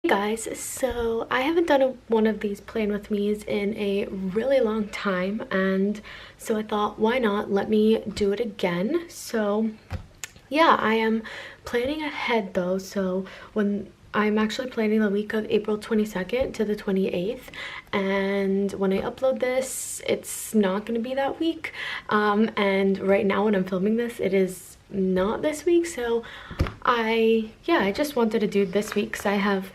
Hey guys, so I haven't done one of these plan with me's in a really long time, and so I thought, why not let me do it again. So yeah, I am planning ahead though, so when I'm actually planning the week of April 22nd to the 28th, and when I upload this it's not going to be that week, and right now when I'm filming this it is not this week. So I just wanted to do this week because I have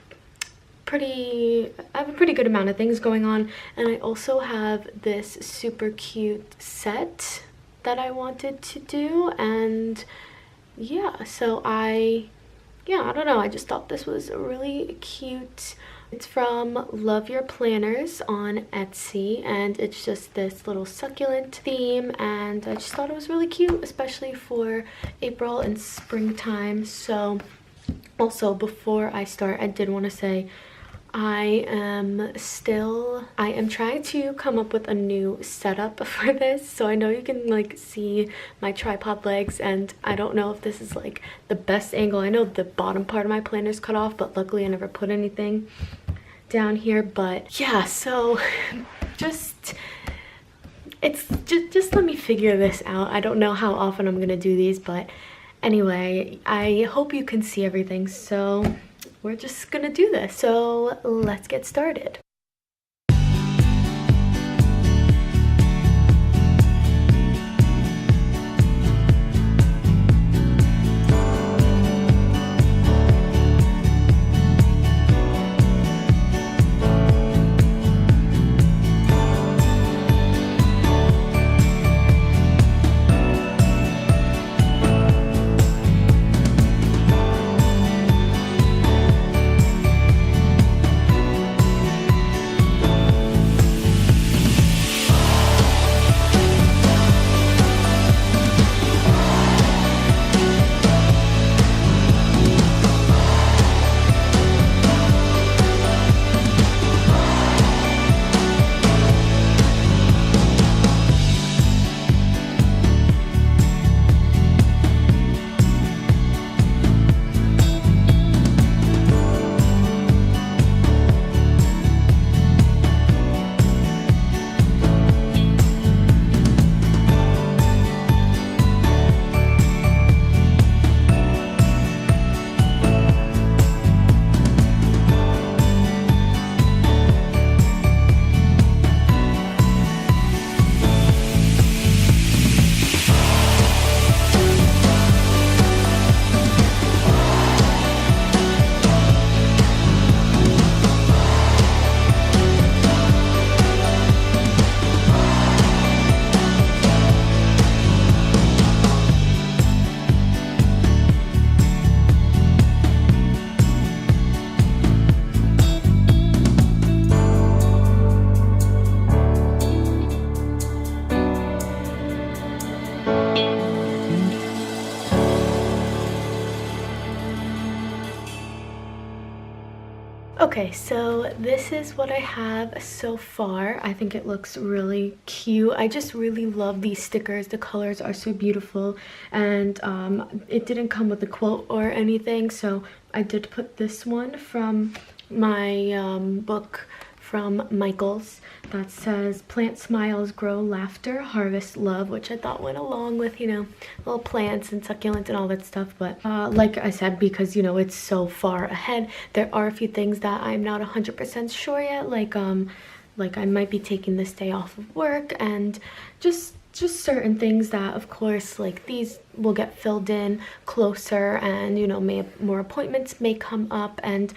a pretty good amount of things going on, and I also have this super cute set that I wanted to do. And yeah, so I don't know, I just thought this was really cute. It's from Love Your Planners on Etsy, and it's just this little succulent theme, and I just thought it was really cute, especially for April and springtime. So also, before I start, I did want to say I am trying to come up with a new setup for this. So I know you can like see my tripod legs, and I don't know if this is like the best angle. I know the bottom part of my planner is cut off, but luckily I never put anything down here. But yeah, so just let me figure this out. I don't know how often I'm gonna do these, but anyway, I hope you can see everything. So we're just gonna do this. So let's get started. Okay, so this is what I have so far. I think it looks really cute. I just really love these stickers. The colors are so beautiful, and it didn't come with a quote or anything, so I did put this one from my book from Michael's that says plant smiles, grow laughter, harvest love, which I thought went along with, you know, little plants and succulents and all that stuff. But like I said, because you know it's so far ahead, there are a few things that I'm not 100% sure yet, like I might be taking this day off of work, and just certain things that of course like these will get filled in closer, and you know, more appointments may come up and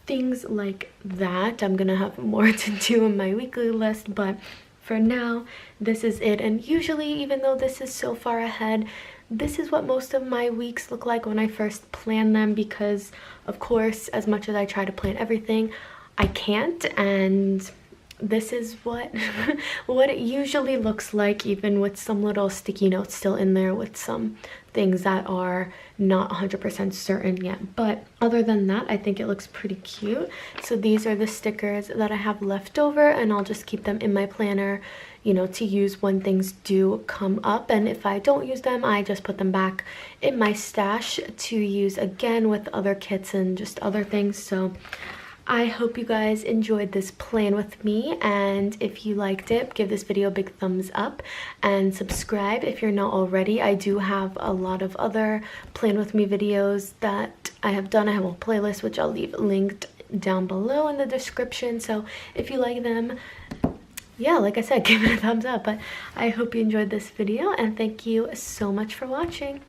things like that. I'm gonna have more to do on my weekly list, but for now this is it. And usually, even though this is so far ahead, this is what most of my weeks look like when I first plan them, because of course, as much as I try to plan everything, I can't, and this is what what it usually looks like, even with some little sticky notes still in there with some things that are not 100% certain yet. But other than that, I think it looks pretty cute. So these are the stickers that I have left over, and I'll just keep them in my planner, you know, to use when things do come up. And if I don't use them, I just put them back in my stash to use again with other kits and just other things. So I hope you guys enjoyed this plan with me, and if you liked it, give this video a big thumbs up and subscribe if you're not already. I do have a lot of other plan with me videos that I have done. I have a playlist which I'll leave linked down below in the description, so if you like them, yeah, like I said, give it a thumbs up. But I hope you enjoyed this video, and thank you so much for watching.